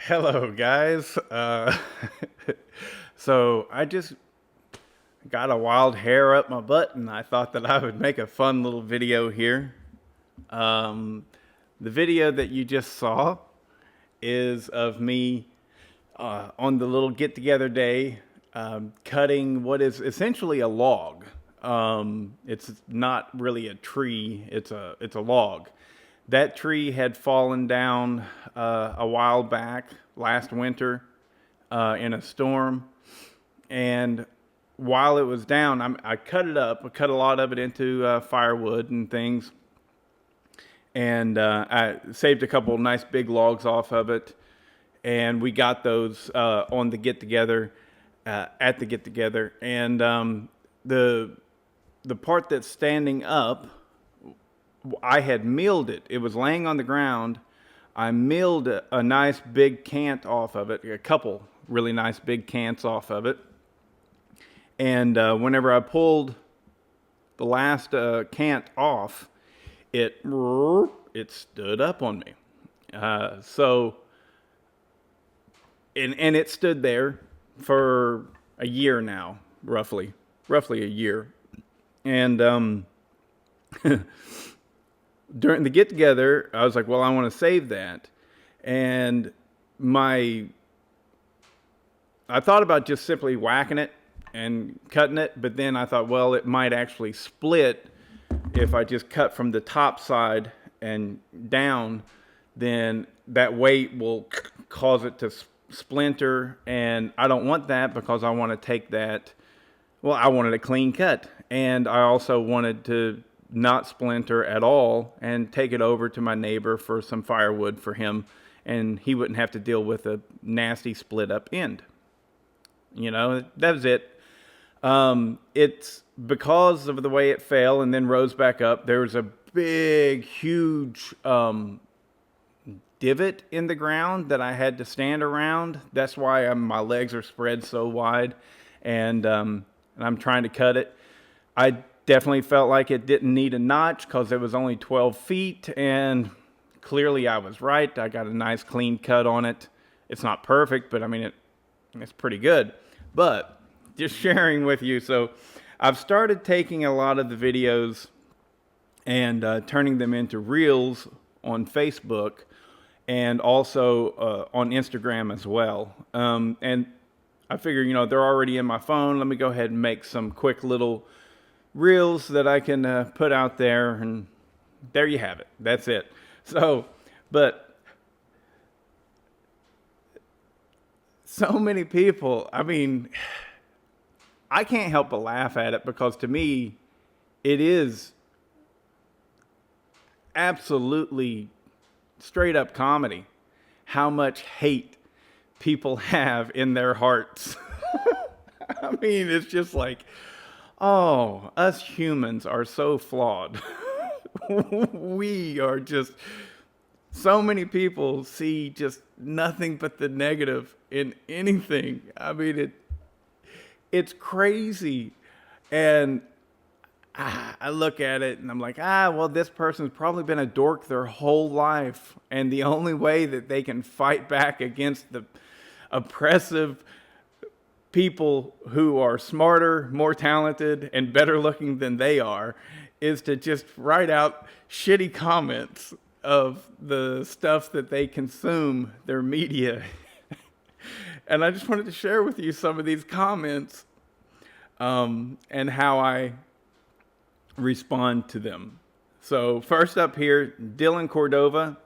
Hello, guys. So I just got a wild hair up my butt, and I thought that I would make a fun little video here. Um, the video that you just saw is of me on the little get-together day, cutting what is essentially a log. It's not really a tree; it's a log. That tree had fallen down a while back last winter in a storm, and while it was down, I cut it up. I cut a lot of it into firewood and things, and I saved a couple nice big logs off of it, and we got those on the get together at the get together, and the part that's standing up, I had milled it. It was laying on the ground. I milled a nice big cant off of it, a couple really nice big cants off of it. And whenever I pulled the last cant off, it stood up on me. So it stood there for a year now, roughly a year. And during the get together, I was like, well, I want to save that. And I thought about just simply whacking it and cutting it, but then I thought, well, it might actually split if I just cut from the top side and down. Then that weight will cause it to splinter, and I don't want that because I want to take that. Well, I wanted a clean cut, and I also wanted to not splinter at all and take it over to my neighbor for some firewood for him, and he wouldn't have to deal with a nasty split up end. That was it. It's because of the way it fell and then rose back up. There was a big, huge divot in the ground that I had to stand around. That's why my legs are spread so wide, and I'm trying to cut it. I definitely felt like it didn't need a notch because it was only 12 feet, and clearly I was right. I got a nice clean cut on it. It's not perfect, but I mean, it's pretty good. But just sharing with you, so I've started taking a lot of the videos and turning them into reels on Facebook and also on Instagram as well. And I figure, they're already in my phone. Let me go ahead and make some quick little reels that I can put out there, and there you have it. That's it. So, but so many people, I mean, I can't help but laugh at it because to me, it is absolutely straight up comedy how much hate people have in their hearts. I mean, it's just like, oh, us humans are so flawed. We are just, so many people see just nothing but the negative in anything. I mean, it's crazy. And I look at it and I'm like, well, this person's probably been a dork their whole life. And the only way that they can fight back against the oppressive people who are smarter, more talented, and better looking than they are is to just write out shitty comments of the stuff that they consume, their media. And I just wanted to share with you some of these comments and how I respond to them. So first up here, Dylan Cordova.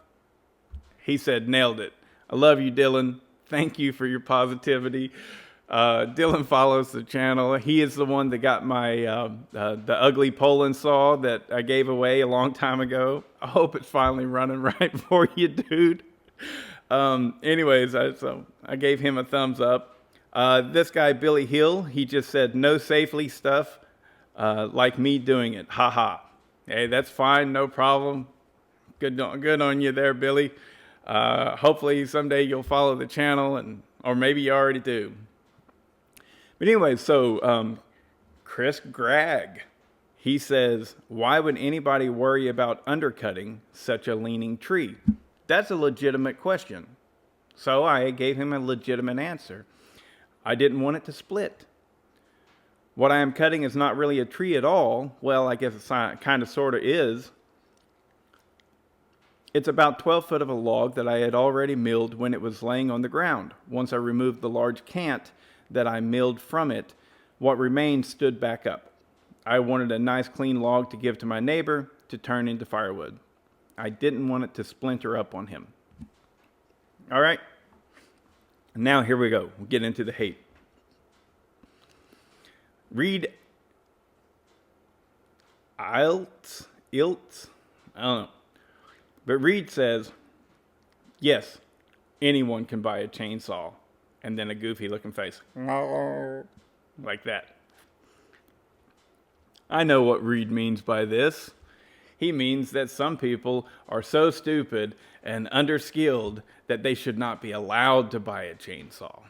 He said, nailed it. I love you, Dylan. Thank you for your positivity. Dylan follows the channel. He is the one that got my the ugly Poland saw that I gave away a long time ago. I hope it's finally running right for you, dude. Anyways, so I gave him a thumbs up. This guy, Billy Hill, he just said, no safely stuff like me doing it. Ha ha. Hey, that's fine. No problem. Good on you there, Billy. Hopefully someday you'll follow the channel, or maybe you already do. But anyway, so Chris Gregg, he says, why would anybody worry about undercutting such a leaning tree? That's a legitimate question. So I gave him a legitimate answer. I didn't want it to split. What I am cutting is not really a tree at all. Well, I guess it kind of sort of is. It's about 12 foot of a log that I had already milled when it was laying on the ground. Once I removed the large cant that I milled from it, what remained stood back up. I wanted a nice clean log to give to my neighbor to turn into firewood. I didn't want it to splinter up on him. All right. Now here we go. We'll get into the hate. Read Ilt, I don't know. But Reed says, yes, anyone can buy a chainsaw. And then a goofy looking face. Like that. I know what Reed means by this. He means that some people are so stupid and underskilled that they should not be allowed to buy a chainsaw.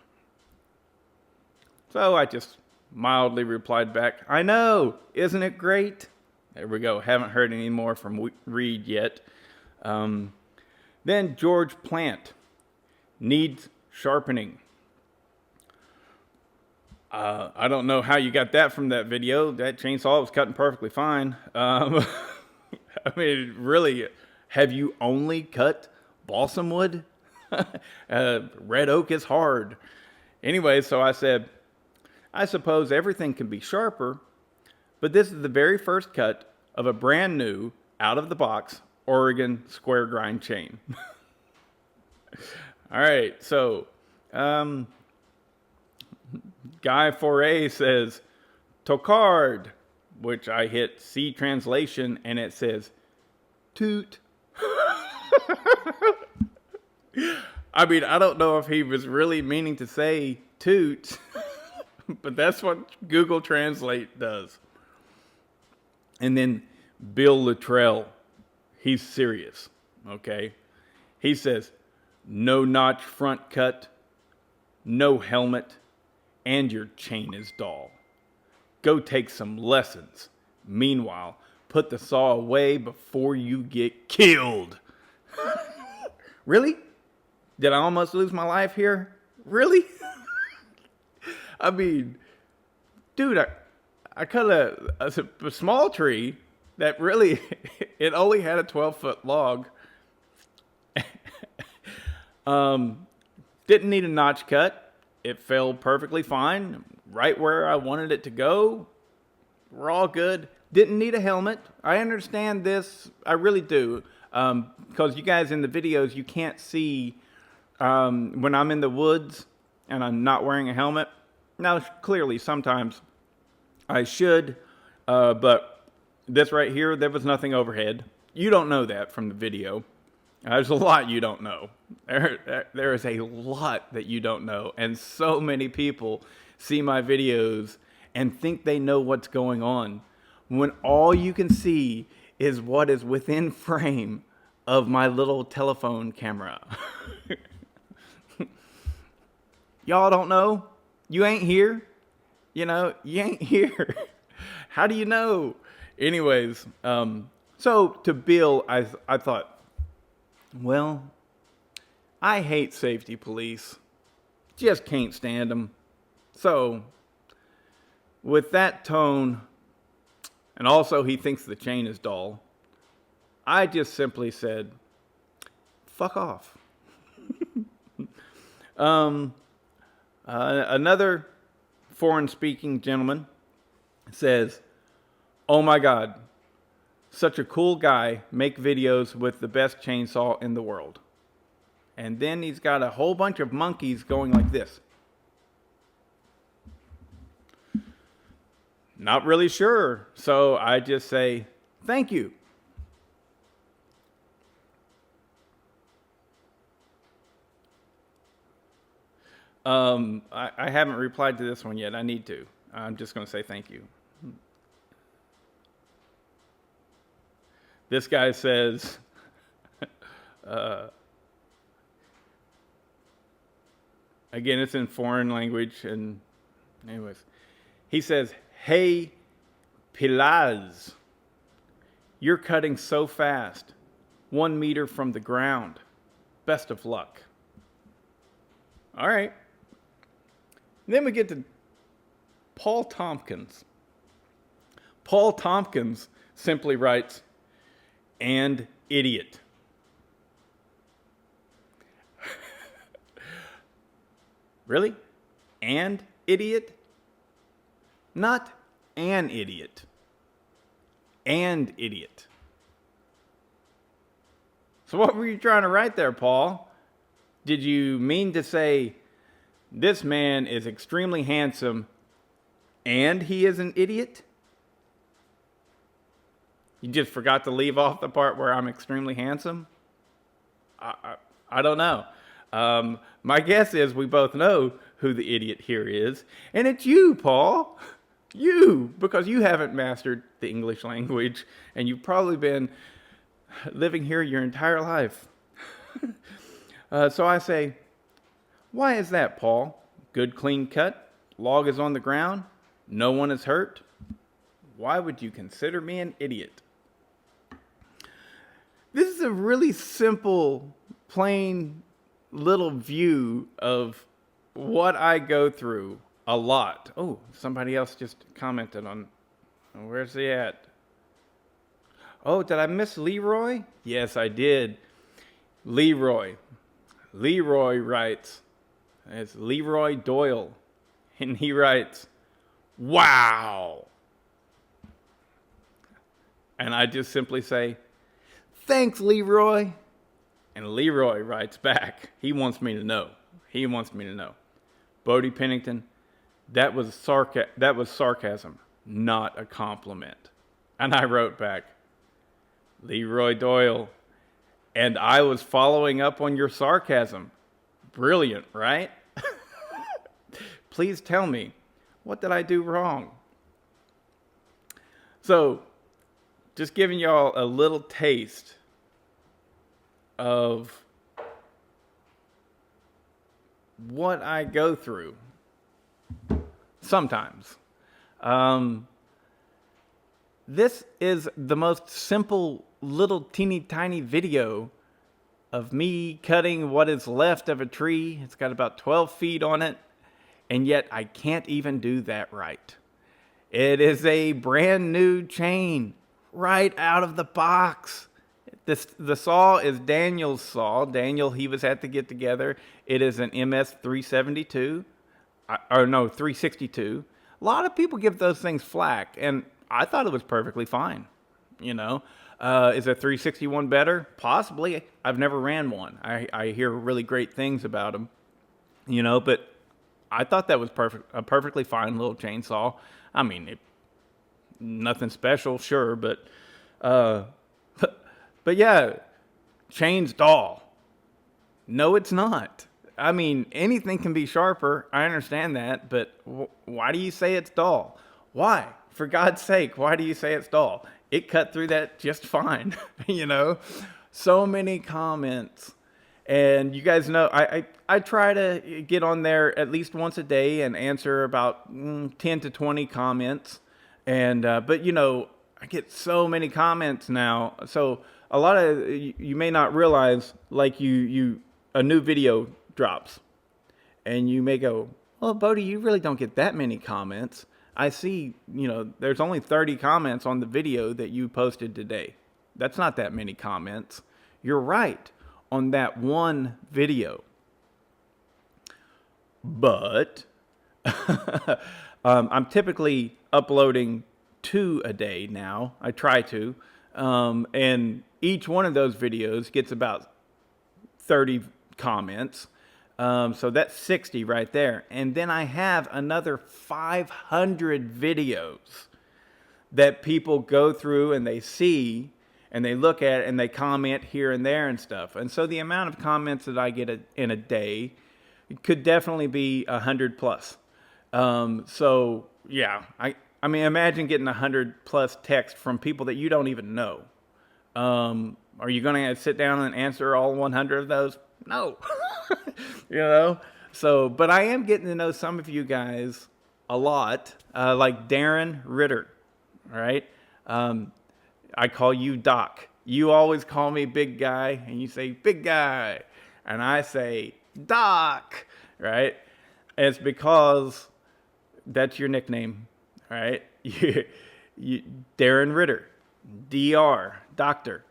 So I just mildly replied back, I know, isn't it great? There we go. Haven't heard any more from Reed yet. Then George Plant needs sharpening. I don't know how you got that from that video. That chainsaw was cutting perfectly fine. I mean, really, have you only cut balsam wood? Red oak is hard. Anyway, so I said, I suppose everything can be sharper, but this is the very first cut of a brand new, out-of-the-box Oregon square grind chain. All right, so Guy Foray says, Tocard, which I hit C translation, and it says, toot. I mean, I don't know if he was really meaning to say toot, but that's what Google Translate does. And then Bill Luttrell, he's serious, okay? He says, no notch front cut, no helmet, and your chain is dull. Go take some lessons. Meanwhile, put the saw away before you get killed. Really? Did I almost lose my life here? Really? I mean, dude, I cut a small tree that really, it only had a 12-foot log. Didn't need a notch cut. It fell perfectly fine, right where I wanted it to go. We're all good. Didn't need a helmet. I understand this. I really do. Because you guys in the videos, you can't see when I'm in the woods and I'm not wearing a helmet. Now, clearly, sometimes I should, but this right here, there was nothing overhead. You don't know that from the video. There's a lot you don't know. There is a lot that you don't know. And so many people see my videos and think they know what's going on, when all you can see is what is within frame of my little telephone camera. Y'all don't know? You ain't here? You know, you ain't here. How do you know? Anyways, so to Bill, I thought, well, I hate safety police. Just can't stand them. So, with that tone, and also he thinks the chain is dull, I just simply said, fuck off. Another foreign-speaking gentleman says, oh my God, such a cool guy, make videos with the best chainsaw in the world. And then he's got a whole bunch of monkeys going like this. Not really sure, so I just say, thank you. I haven't replied to this one yet. I need to. I'm just going to say thank you. This guy says, again, it's in foreign language, and anyways, he says, hey, Pilaz, you're cutting so fast, 1 meter from the ground. Best of luck. All right. Then we get to Paul Tompkins. Paul Tompkins simply writes, "and idiot." Really? And idiot? Not an idiot. And idiot. So what were you trying to write there, Paul? Did you mean to say, this man is extremely handsome and he is an idiot? You just forgot to leave off the part where I'm extremely handsome? I don't know. My guess is we both know who the idiot here is, and it's you, Paul. You, because you haven't mastered the English language, and you've probably been living here your entire life. So I say, why is that, Paul? Good clean cut, log is on the ground, no one is hurt. Why would you consider me an idiot? This is a really simple, plain little view of what I go through a lot. Oh, somebody else just commented on, where's he at? Oh, did I miss Leroy? Yes, I did. Leroy writes, it's Leroy Doyle, and he writes, wow. And I just simply say, thanks, Leroy. And Leroy writes back, he wants me to know. Bodie Pennington, that was sarcasm, not a compliment. And I wrote back, Leroy Doyle, and I was following up on your sarcasm. Brilliant, right? Please tell me, what did I do wrong? So, just giving y'all a little taste of what I go through sometimes. This is the most simple little teeny tiny video of me cutting what is left of a tree. It's got about 12 feet on it, and yet I can't even do that right. It is a brand new chain right out of the box. The saw is Daniel's saw. Daniel, he was at the get together. It is an MS 372, 362. A lot of people give those things flack, and I thought it was perfectly fine. You know, is a 361 better? Possibly. I've never ran one. I hear really great things about them. You know, but I thought that was a perfectly fine little chainsaw. I mean, nothing special, sure, but yeah, chain's dull. No, it's not. I mean, anything can be sharper. I understand that, but why do you say it's dull? Why? For God's sake, why do you say it's dull? It cut through that just fine, you know? So many comments. And you guys know, I try to get on there at least once a day and answer about 10 to 20 comments. And but, you know, I get so many comments now. So a lot of you may not realize, like a new video drops, and you may go, "Well, Bodie, you really don't get that many comments. I see, you know, there's only 30 comments on the video that you posted today. That's not that many comments." You're right on that one video, but I'm typically uploading 2 a day now. I try to. And each one of those videos gets about 30 comments. So that's 60 right there. And then I have another 500 videos that people go through and they see and they look at and they comment here and there and stuff. And so the amount of comments that I get in a day could definitely be 100 plus. So yeah, I mean, imagine getting 100 plus text from people that you don't even know. Are you going to sit down and answer all 100 of those? No. You know? So, but I am getting to know some of you guys a lot, like Darren Ritter, right? I call you Doc. You always call me big guy, and you say big guy. And I say Doc. right? It's because that's your nickname, right? You, Darren Ritter, DR, Doctor.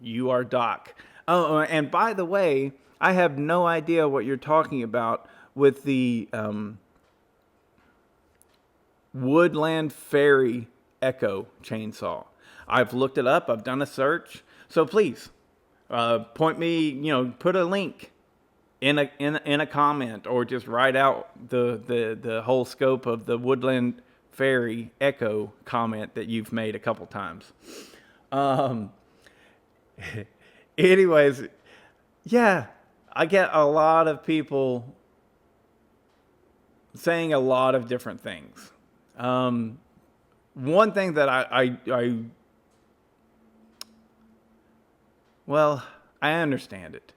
You are Doc. Oh, and by the way, I have no idea what you're talking about with the Woodland Fairy Echo chainsaw. I've looked it up. I've done a search. So please, point me. Put a link in a comment, or just write out the whole scope of the Woodland Fairy Echo comment that you've made a couple times. Anyways, yeah, I get a lot of people saying a lot of different things. One thing that I understand it.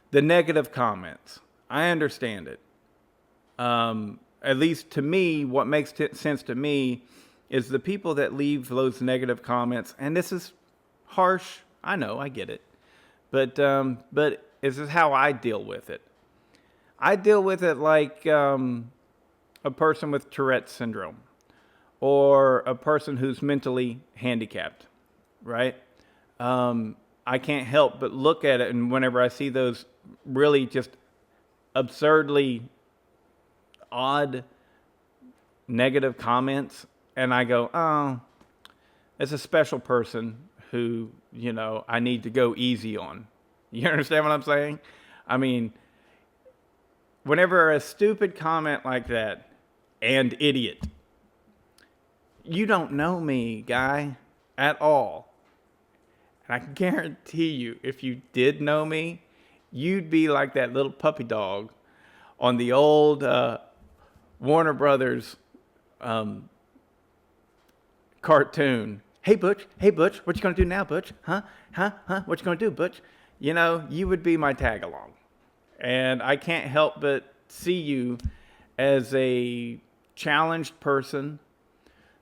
The negative comments, I understand it. At least to me, what makes sense to me is the people that leave those negative comments, and this is harsh. I know, I get it. But this is how I deal with it. I deal with it like a person with Tourette's syndrome, or a person who's mentally handicapped, right? I can't help but look at it, and whenever I see those really just absurdly odd negative comments, and I go, oh, it's a special person who, I need to go easy on. You understand what I'm saying? I mean, whenever a stupid comment like that, and idiot, you don't know me, guy, at all. And I guarantee you, if you did know me, you'd be like that little puppy dog on the old Warner Brothers cartoon. Hey, Butch, what you gonna do now, Butch? Huh? What you gonna do, Butch? You would be my tag along. And I can't help but see you as a challenged person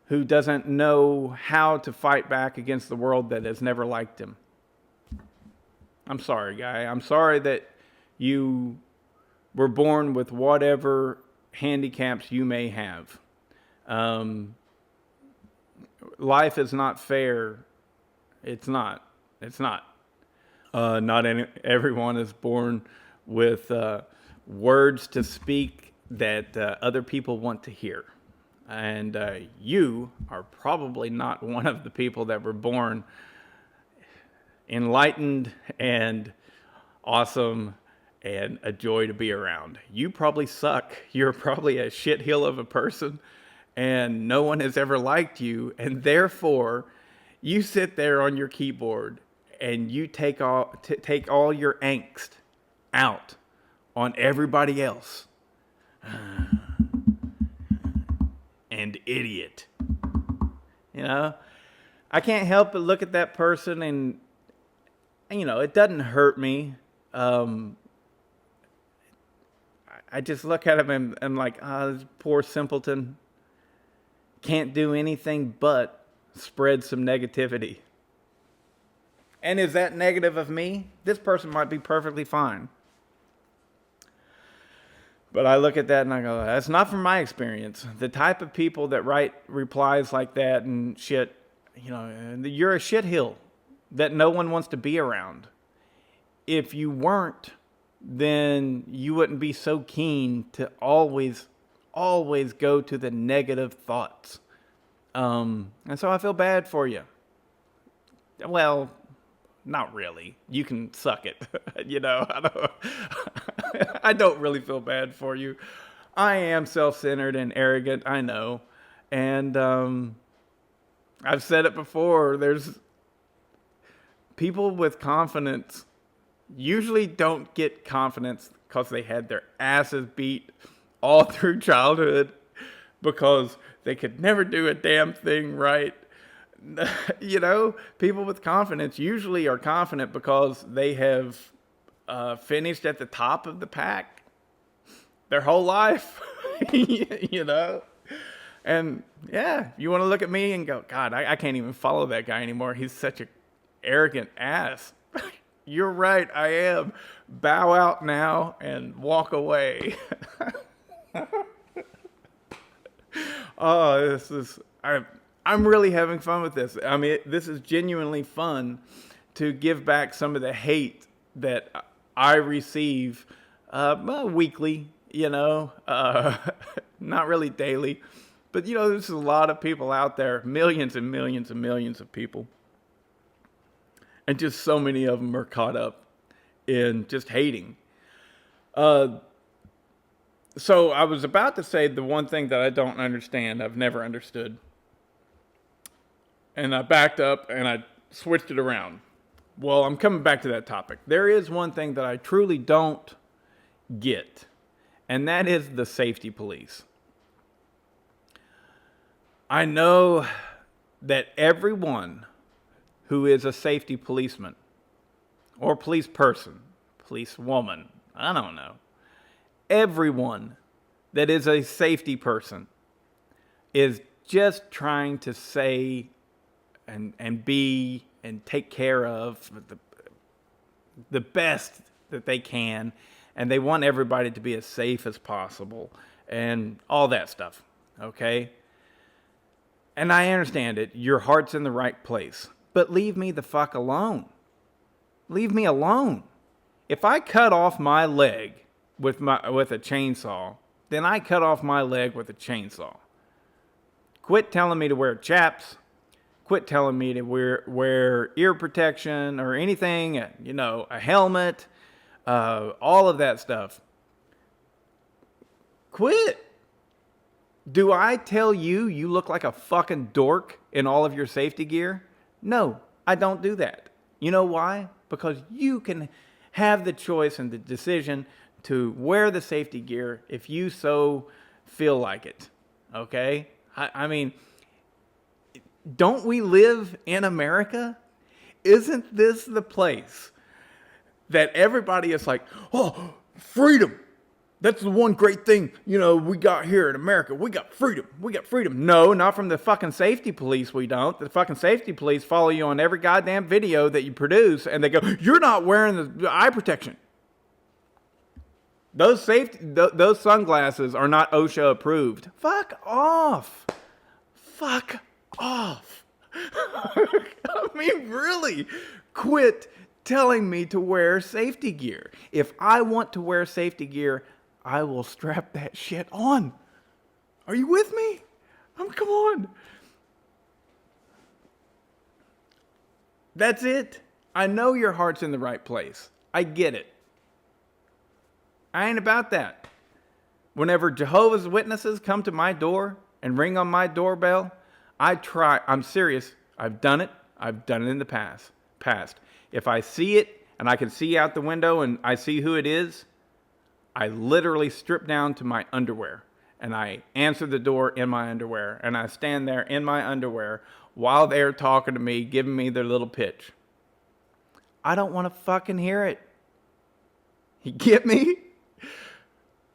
who doesn't know how to fight back against the world that has never liked him. I'm sorry, guy. I'm sorry that you were born with whatever handicaps you may have. Life is not fair. It's not. Not everyone is born with words to speak that other people want to hear. And you are probably not one of the people that were born enlightened and awesome and a joy to be around. You probably suck. You're probably a shithill of a person, and no one has ever liked you. And therefore, you sit there on your keyboard and you take all your angst out on everybody else. And idiot. I can't help but look at that person, and it doesn't hurt me. I just look at him and I'm like, this poor simpleton can't do anything but spread some negativity. And is that negative of me? This person might be perfectly fine. But I look at that and I go, that's not from my experience. The type of people that write replies like that and shit, you're a shithill that no one wants to be around. If you weren't, then you wouldn't be so keen to always go to the negative thoughts. And so I feel bad for you. Well, not really. You can suck it. I don't really feel bad for you. I am self-centered and arrogant, I know. And I've said it before, there's people with confidence usually don't get confidence because they had their asses beat all through childhood because they could never do a damn thing right. People with confidence usually are confident because they have finished at the top of the pack their whole life, And yeah, you want to look at me and go, God, I can't even follow that guy anymore. He's such an arrogant ass. You're right, I am. Bow out now and walk away. Oh, I'm really having fun with this. I mean, this is genuinely fun to give back some of the hate that I receive weekly, not really daily. But, there's a lot of people out there, millions and millions and millions of people. And just so many of them are caught up in just hating. So I was about to say the one thing that I don't understand, I've never understood. And I backed up and I switched it around. Well, I'm coming back to that topic. There is one thing that I truly don't get, and that is the safety police. I know that everyone who is a safety policeman or police person, police woman, I don't know. Everyone that is a safety person is just trying to say and be and take care of the best that they can, and they want everybody to be as safe as possible and all that stuff, okay? And I understand it. Your heart's in the right place. But leave me the fuck alone. Leave me alone. If I cut off my leg with a chainsaw, then I cut off my leg with a chainsaw. Quit telling me to wear chaps. Quit telling me to wear ear protection or anything, a helmet, all of that stuff. Quit. Do I tell you look like a fucking dork in all of your safety gear? No, I don't do that. You know why? Because you can have the choice and the decision to wear the safety gear if you so feel like it. Okay? I mean, don't we live in America? Isn't this the place that everybody is like, oh, freedom. That's the one great thing, we got here in America. We got freedom. We got freedom. No, not from the fucking safety police, we don't. The fucking safety police follow you on every goddamn video that you produce, and they go, you're not wearing the eye protection. Those sunglasses are not OSHA approved. Fuck off. Fuck off. I mean, really, quit telling me to wear safety gear. If I want to wear safety gear, I will strap that shit on. Are you with me? Come on. That's it. I know your heart's in the right place. I get it. I ain't about that. Whenever Jehovah's Witnesses come to my door and ring on my doorbell, I'm serious. I've done it. I've done it in the past. If I see it and I can see out the window and I see who it is, I literally strip down to my underwear and I answer the door in my underwear and I stand there in my underwear while they're talking to me, giving me their little pitch. I don't want to fucking hear it. You get me?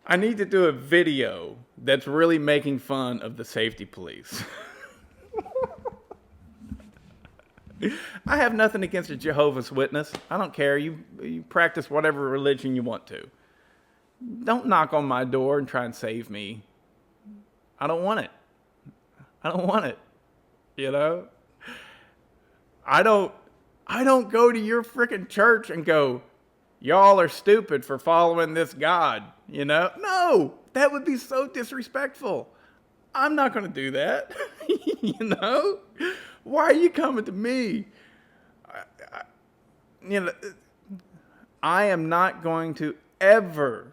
I need to do a video that's really making fun of the safety police. I have nothing against a Jehovah's Witness. I don't care. You practice whatever religion you want to. Don't knock on my door and try and save me. I don't want it. I don't want it. I don't go to your freaking church and go, y'all are stupid for following this God. No, that would be so disrespectful. I'm not going to do that. Why are you coming to me? I am not going to ever,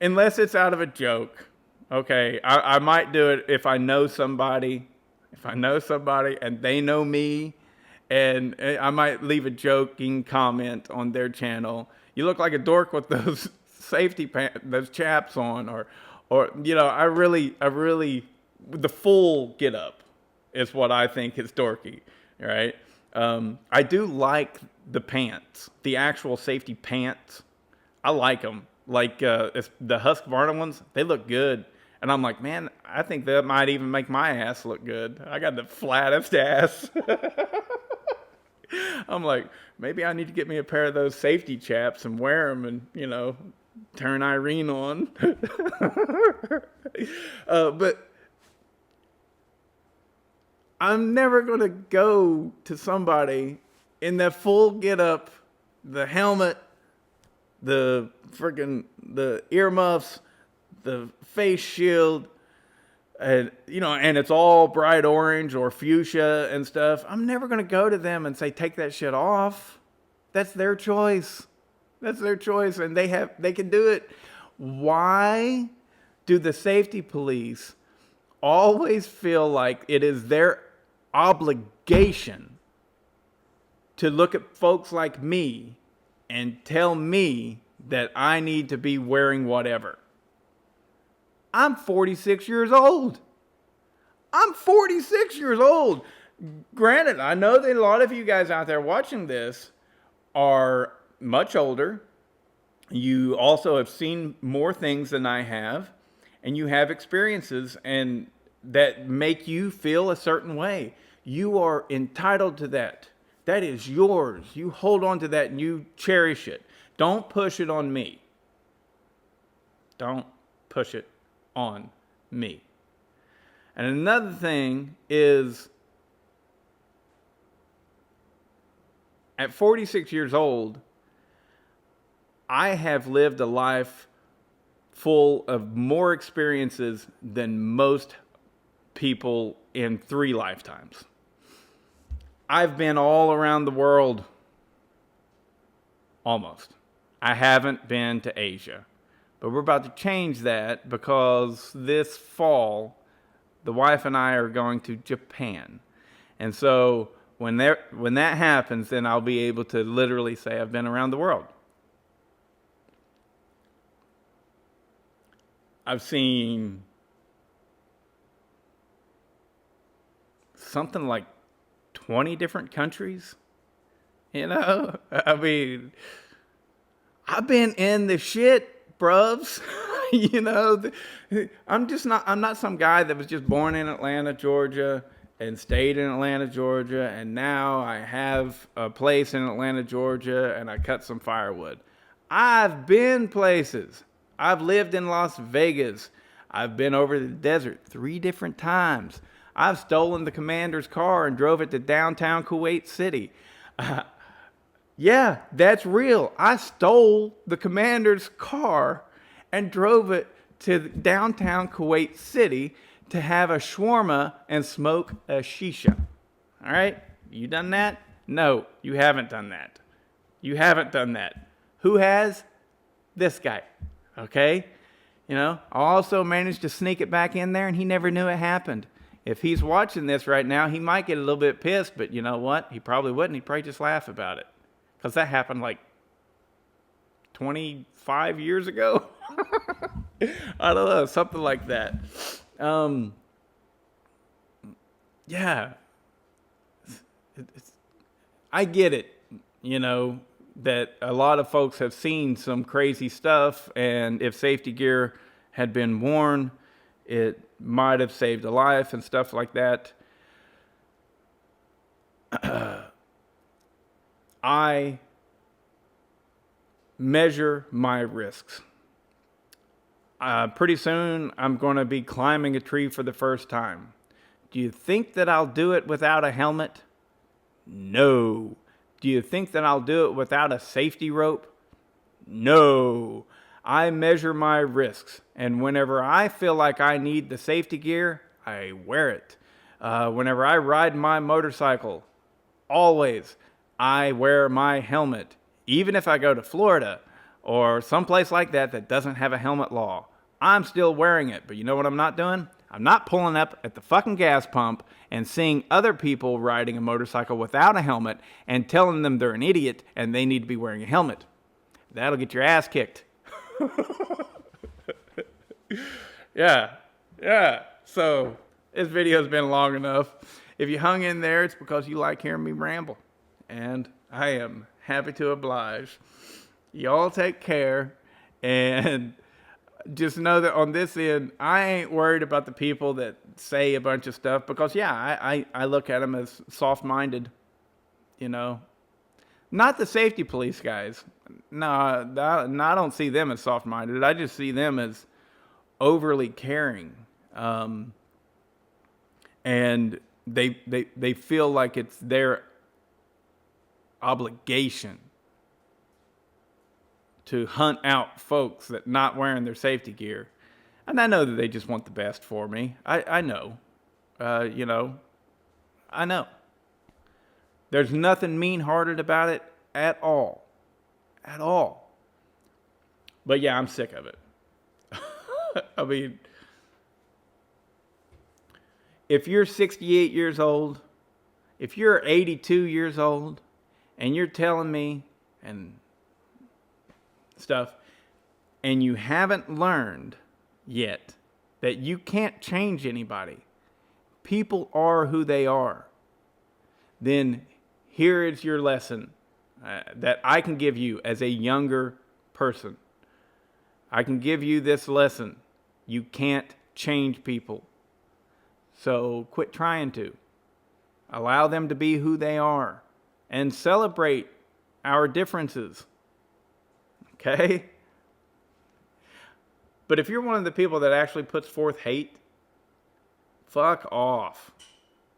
unless it's out of a joke. Okay, I might do it if I know somebody. If I know somebody and they know me, and I might leave a joking comment on their channel. You look like a dork with those safety pants, those chaps on, or I really, the full get up is what I think is dorky, right? I do like the pants, the actual safety pants. I like them. Like the Husqvarna ones, they look good. And I'm like, man, I think that might even make my ass look good. I got the flattest ass. I'm like, maybe I need to get me a pair of those safety chaps and wear them and, turn Irene on. But I'm never going to go to somebody in that full get up, the helmet, the earmuffs, the face shield, and it's all bright orange or fuchsia and stuff. I'm never going to go to them and say, take that shit off. That's their choice. That's their choice, and they can do it. Why do the safety police always feel like it is their obligation to look at folks like me and tell me that I need to be wearing whatever? I'm 46 years old. I'm 46 years old. Granted, I know that a lot of you guys out there watching this are much older. You also have seen more things than I have, and you have experiences and that make you feel a certain way. You are entitled to that. That is yours. You hold on to that and you cherish it. Don't push it on me. Don't push it on me. And another thing is, at 46 years old, I have lived a life full of more experiences than most people in 3 lifetimes. I've been all around the world. Almost. I haven't been to Asia. But we're about to change that because this fall, the wife and I are going to Japan. And so when that happens, then I'll be able to literally say I've been around the world. I've seen something like 20 different countries. I mean, I've been in the shit, bruvs. I'm not some guy that was just born in Atlanta, Georgia, and stayed in Atlanta, Georgia, and now I have a place in Atlanta, Georgia, and I cut some firewood. I've been places. I've lived in Las Vegas. I've been over the desert 3 different times. I've stolen the commander's car and drove it to downtown Kuwait City. Yeah, that's real. I stole the commander's car and drove it to downtown Kuwait City to have a shawarma and smoke a shisha. All right? You done that? No, you haven't done that. You haven't done that. Who has? This guy. Okay? I also managed to sneak it back in there and he never knew it happened. If he's watching this right now, he might get a little bit pissed, but you know what? He probably wouldn't. He'd probably just laugh about it. Because that happened like 25 years ago. I don't know, something like that. Yeah. I get it, that a lot of folks have seen some crazy stuff, and if safety gear had been worn, it might have saved a life and stuff like that. I measure my risks. Pretty soon, I'm going to be climbing a tree for the first time. Do you think that I'll do it without a helmet? No. Do you think that I'll do it without a safety rope? No. I measure my risks, and whenever I feel like I need the safety gear, I wear it. Whenever I ride my motorcycle, always, I wear my helmet. Even if I go to Florida or someplace like that doesn't have a helmet law, I'm still wearing it. But you know what I'm not doing? I'm not pulling up at the fucking gas pump and seeing other people riding a motorcycle without a helmet and telling them they're an idiot and they need to be wearing a helmet. That'll get your ass kicked. Yeah. So this video's been long enough. If you hung in there, it's because you like hearing me ramble. And I am happy to oblige. Y'all take care. And just know that on this end, I ain't worried about the people that say a bunch of stuff. Because, I look at them as soft-minded. you know. Not the safety police guys. No, I don't see them as soft-minded. I just see them as overly caring. And they feel like it's their obligation to hunt out folks that not wearing their safety gear. And I know that they just want the best for me. I know. You know, I know. There's nothing mean-hearted about it at all. At all. But yeah, I'm sick of it. I mean, if you're 68 years old, if you're 82 years old, and you're telling me and stuff, and you haven't learned yet that you can't change anybody, people are who they are, then here is your lesson that I can give you as a younger person. I can give you this lesson. You can't change people. So quit trying to. Allow them to be who they are and celebrate our differences. Okay? But if you're one of the people that actually puts forth hate, fuck off.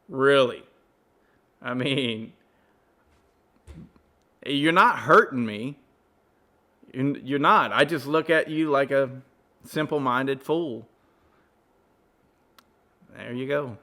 Really. I mean, you're not hurting me. You're not. I just look at you like a simple-minded fool. There you go.